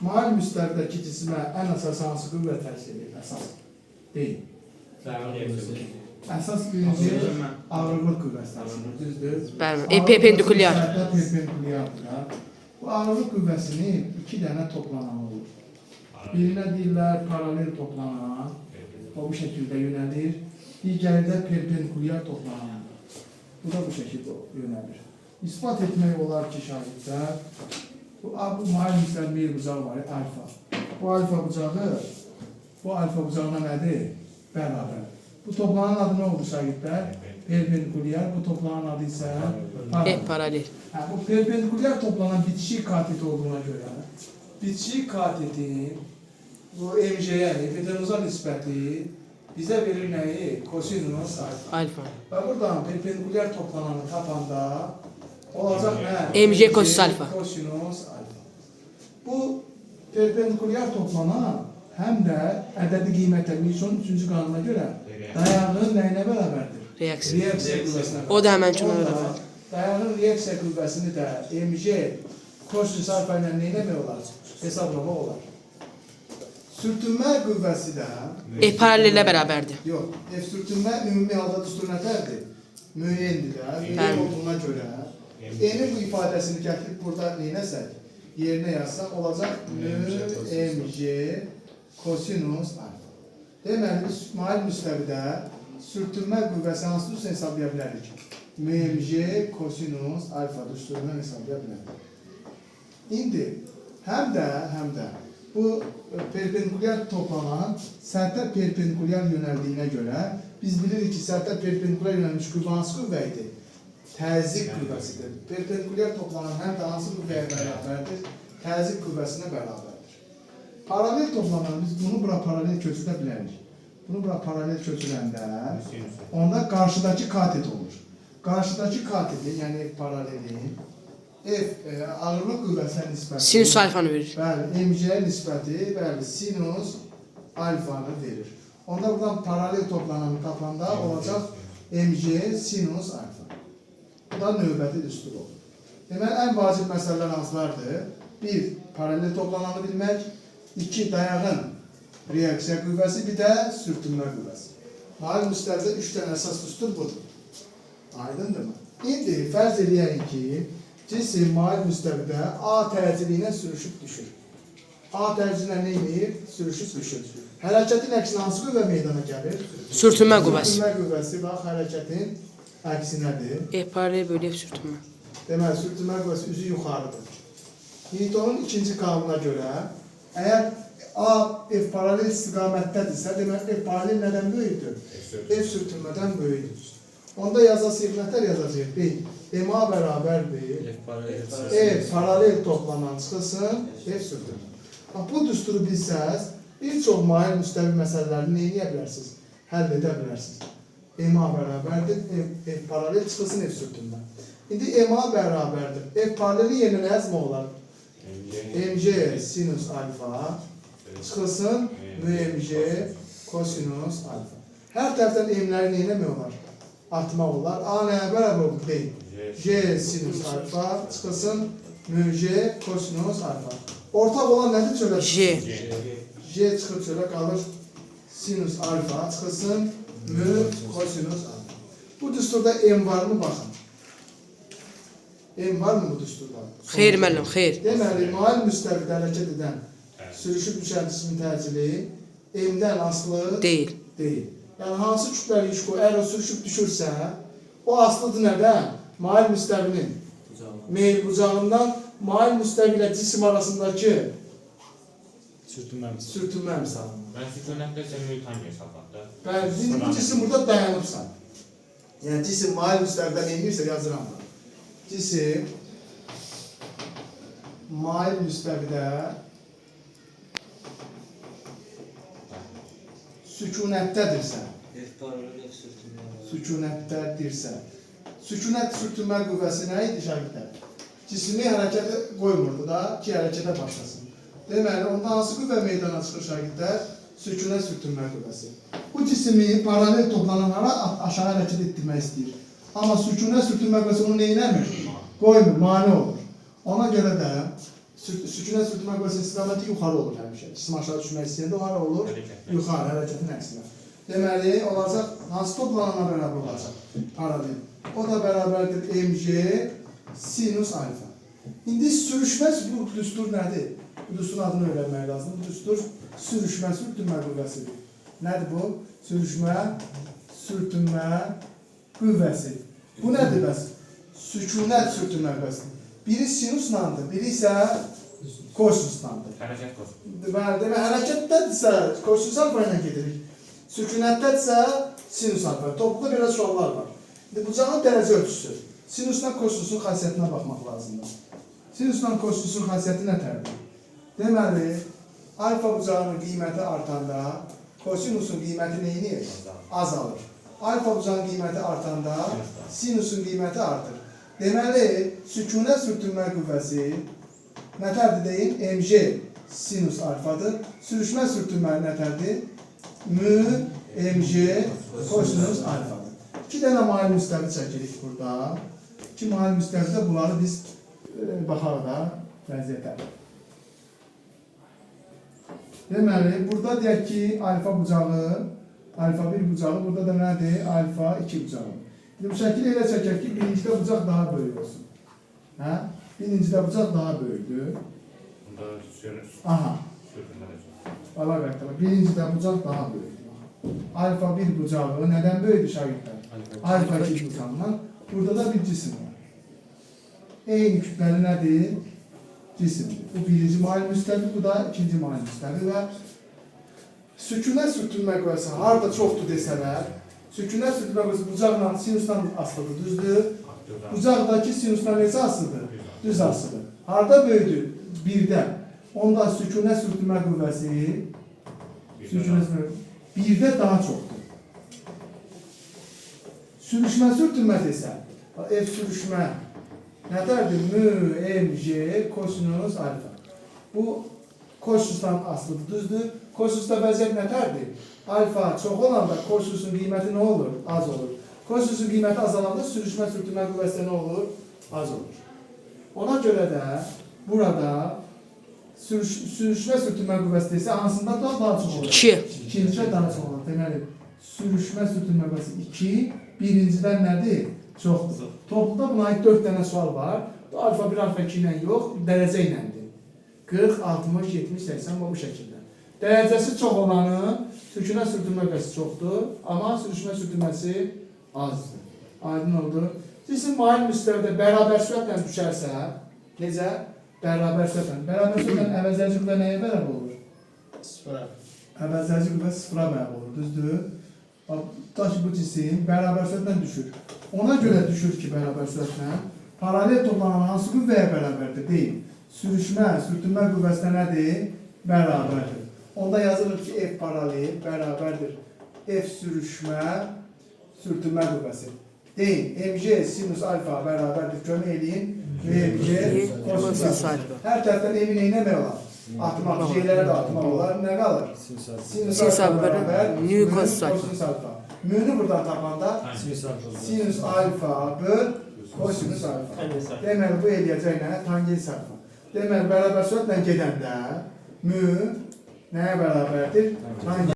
mail müstəvidəki cismə ən əsas hansı qüvvə təsir edir? Əsas deyil. Əsas birinci ağırlıq qüvvəsi təsir edir, düzdür? Bəli, perpendikulyar. Perpendikulyardır. Bu ağırlıq qüvvəsini iki dənə toplanan olur. Birinə deyirlər paralel toplanan, o bu şəkildə yönəlir. Digəri də perpendikulyar toplanan. Bu da bu şəkildə yönəlir. İspat etmək olar ki, şahidlər, bu mail müstəvi bir bucağı var, alfa. Bu alfa bucağına nədir? Bərabər. Bu toplanan adı nə oldu şahidlər? Perpendikulyar. Bu toplanan adı isə Paralel. Bu perpendikulyar toplanan bitişik katet olduğuna görə, bitişik katetin bu MC'ye, hipotenuza nisbəti bizə verir nəyi? Kosinus alfa. Və buradan perpendikulyar toplananı tapanda olacaq nə? MC kosinus alfa. Kosinus alfa. Bu perpendikulyar toplanan həm də ədədi qiymətə Newtonun 3-cü qanuna görə dayağın nəyinə bərabərdir? Reaksiya. Reaksiya qüvvəsinə. O da həmən üçün bərabər. Dayağın reaksiya qüvvəsini də MC kosinus alfa ilə neyləmək olar? Hesablamaq olar. Sürtünmə qüvvəsi də Paralelə bərabərdir. yox, sürtünmə ümumi halda düstur nətərdir? Müəyyəndir də, müəyyən olduğuna görə E'nin bu ifadəsini gətirib burada neynəsək, yerinə yazsaq olacaq MC kosinus alfa. Deməli, biz mail müstəvidə sürtünmə qüvvəsi hansını hesablaya bilərik? MC kosinus alfa düsturundan hesablaya bilərik. İndi həm də bu perpendikulyar toplanan səthə perpendikulyar yönəldiyinə görə biz bilirik ki, səthə perpendikulyar yönəlmiş qüvvə hansı qüvvə idi? Təzyiq qüvvəsidir. Perpendikulyar toplanan həm də hansı qüvvəyə bərabərdir? Təzyiq qüvvəsinə bərabərdir. Paralel toplanan biz bunu bura paralel köçürə bilərik. Bunu bura paralel köçürəndə onda qarşıdakı katet olur. Qarşıdakı kateti, yəni paralelin ağırlıq qüvvəsinə nisbəti Sinüs alfanı verir. Bəli, MC-yə nisbəti, bəli, sinus alfanı verir. Onda buradan paralel toplananı tapanda olacaq MC sinus alfa. Bu da növbəti düstur olur. Deməli, ən vacib məsələlər hansılardır? 1. Paralel toplananı bilmək. 2. Dayağın reaksiya qüvvəsi, bir də sürtünmə qüvvəsi. Mail müstəvidə 3 dənə əsas düstur budur. Aydındır mı? İndi fərz edəyək ki, cisim mail müstəvidə A tərciliyinə sürüşüb düşür. A tərcilinə nə edir? Sürüşüb düşür. Hərəkətin əksinə hansı qüvvə meydana gəlir? Sürtünmə qüvvəsi. Sürtünmə qüvvəsi bax, hərəkətin əksinədir. Paralel bölü sürtünmə. Deməli, sürtünmə qüvvəsi üzü yuxarıdır. Newtonun 2-ci qanuna görə, əgər A F paralel istiqamətdədirsə, deməli, F paralel nədən böyükdür? F sürtünmədən böyükdür. Onda yazacaq, nətər yazacaq? Deyil. MA bərabərdir. F paralel toplanan çıxılsın, F sürtünmə. Bu düsturu bilsəz, bir çox mail müstəvi məsələlərini neyə bilərsiniz? Həll edə bilərsiniz. MA bərabərdir, F paralel çıxılsın, F sürtünmə. İndi MA bərabərdir. F paraleli yerinə nə yazmaq olar? MC sinus alfa çıxılsın, MC kosinus alfa. Hər tərəfdən M-ləri neynəmək olar? Atmaq olar. A nəyə bərabər olur? Deyil. J sinus alfa çıxılsın, MC kosinus alfa. Ortaq olan nədir çölə? J çıxıb çölə qalır, sinus alfa çıxılsın, M kosinus alfa. Bu düsturda M var mı? Baxın. M var mı bu düsturda? Xeyr müəllim, xeyr. Deməli, mail müstəvidə hərəkət edən sürüşüb düşən cismin təcili M-dən asılı deyil. Yəni, hansı kütləli iş qoy, əgər o sürüşüb düşürsə, o asılıdır nədən? Mail müstəvinin meyil bucağından mail müstəvi ilə cisim arasındakı sürtünmə misalında. Ben sükunətdə səni utanmıyor sabahda. Bəli, bu cisim burada dayanıbsan. Yəni, cisim mail müstəvidən eynirsə yazıram. Cisim mail müstəvidə sükunətdədirsə, sükunət sürtünmə qüvvəsi nə idi şagirdlər? Cismi hərəkətə qoymurdu da ki, hərəkətə başlasın. Deməli, onda hansı qüvvə meydana çıxır şagirdlər? Sükunət sürtünmə qüvvəsi. Bu cismi paralel toplananlara aşağı hərəkət etdirmək istəyir. Amma sükunət sürtünmə qüvvəsi onu neynəmir? Qoymur, mane olur. Ona görə də Sükunət sürtünmə qüvvəsinin istiqaməti yuxarı olur həmişə. Cisim aşağı düşmək istəyəndə o hara olur? Yuxarı, hərəkətin əksinə. Deməli, olacaq, hansı toplanana bərabər olacaq? Paralel. O da bərabərdir mg sinus alfa. İndi sürüşmə, bu düstur nədir? Bu düsturun adını öyrənmək lazımdır. Bu düstur sürüşmə sürtünmə qüvvəsidir. Nədir bu? Sürüşmə sürtünmə qüvvəsi. Bu nədir bəs? Sükunət sürtünmə qüvvəsidir. Biri sinuslandır, biri isə kosinuslandır. Hərəkət qosun. Demək, hərəkətdədirsə kosinus alfa ilə gedirik. Sükunətdədirsə sinus alfa. Topluda belə suallar var. İndi bucağın dərəcə ölçüsü. Sinusla kosinusun xasiyyətinə baxmaq lazımdır. Sinusla kosinusun xasiyyəti nətərdir? Deməli, alfa bucağının qiyməti artanda kosinusun qiyməti neyini? Azalır. Alfa bucağının qiyməti artanda sinusun qiyməti artır. Deməli, sükunət sürtünmə qüvvəsi nətərdir deyin? Mg sinus alfadır. Sürüşmə sürtünmə nətərdir? Mü mg kosinus alfadır. İki dənə mail müstəvi çəkirik burada. İki mail müstəvidə bunları biz baxaq da vəziyyətə. Deməli, burada deyək ki, alfa bucağı, alfa 1 bucağı, burada da nədir? Alfa 2 bucağı. Bu şəkili elə çəkək ki, birincidə bucaq daha böyük olsun. Hə? Birincidə bucaq daha böyükdür. Bunda sürünür. Aha. Sürtünmə də çox. Bala qəqtələ. Birincidə bucaq daha böyükdür. Alfa 1 bucağı nədən böyükdür şagirdlər? Alfa 2 bucağından. Burada da bir cisim var. Eyni kütləli nədir? Cisimdir. Bu birinci mail müstəvi, bu da ikinci mail müstəvi və sükunət sürtünmə qüvvəsi harada çoxdur desələr, sükunət sürtünmə qüvvəsi bucaqla sinusdan asılıdır, düzdür? Bucaqdakı sinusdan necə asılıdır? Düz asılıdır. Harada böyüdür? 1-də. Onda sükunət sürtünmə qüvvəsi 1-də daha çoxdur. Sürüşmə sürtünmə desə, F sürüşmə nətərdir? Mü, mg, kosinus alfa. Bu kosinusdan asılıdır, düzdür? Kosinusda vəziyyət nətərdir? Alfa çox olanda kosinusun qiyməti nə olur? Az olur. Kosinusun qiyməti azalanda sürüşmə sürtünmə qüvvəsi nə olur? Az olur. Ona görə də burada sürüşmə sürtünmə qüvvəsi desə hansında daha çox olur? 2. İkincidə daha çox olur. Deməli, sürüşmə sürtünmə qüvvəsi 2, birincidən nədir? Çoxdur. Topluda buna aid 4 dənə sual var. Bu alfa 1, alfa 2 ilə yox, dərəcə iləndir. 40, 60, 70, 80 bu şəkildə. Dərəcəsi çox olanı sükunət sürtünmə qüvvəsi çoxdur, amma sürüşmə sürtünməsi azdır. Aydın oldu. Cisim mail müstəvidə bərabər sürətlə düşərsə, necə? Bərabər sürətlə. Bərabər sürətlə əvəzləyici qüvvə nəyə bərabər olur? Sıfıra. Əvəzləyici qüvvə sıfıra bərabər olur, düzdür? Tutaq ki, bu cisim bərabər sürətlə düşür. Ona görə düşür ki, bərabər sürətlə paralel toplanan hansı qüvvəyə bərabərdir? Deyil. Sürüşmə, sürtünmə qüvvəsinə nədir? Bərabərdir. Onda yazılır ki, F paralel bərabərdir. F sürüşmə, sürtünmə qüvvəsi. Deyin, mg sinus alfa bərabərdir. Kömək eləyin. mg kosinus alfa. Hər tərəfdən evi neynəmək olar? Atmaq, şeylərə də atmaq olar. Nə qalır? Sinus alfa bərabər, kosinus alfa. Mü'nü buradan tapanda sinus alfa böl kosinus alfa. Deməli, bu eləyəcək nə? Tangent alfa. Deməli, bərabər sürətlə gedəndə mü nəyə bərabərdir? Tangent.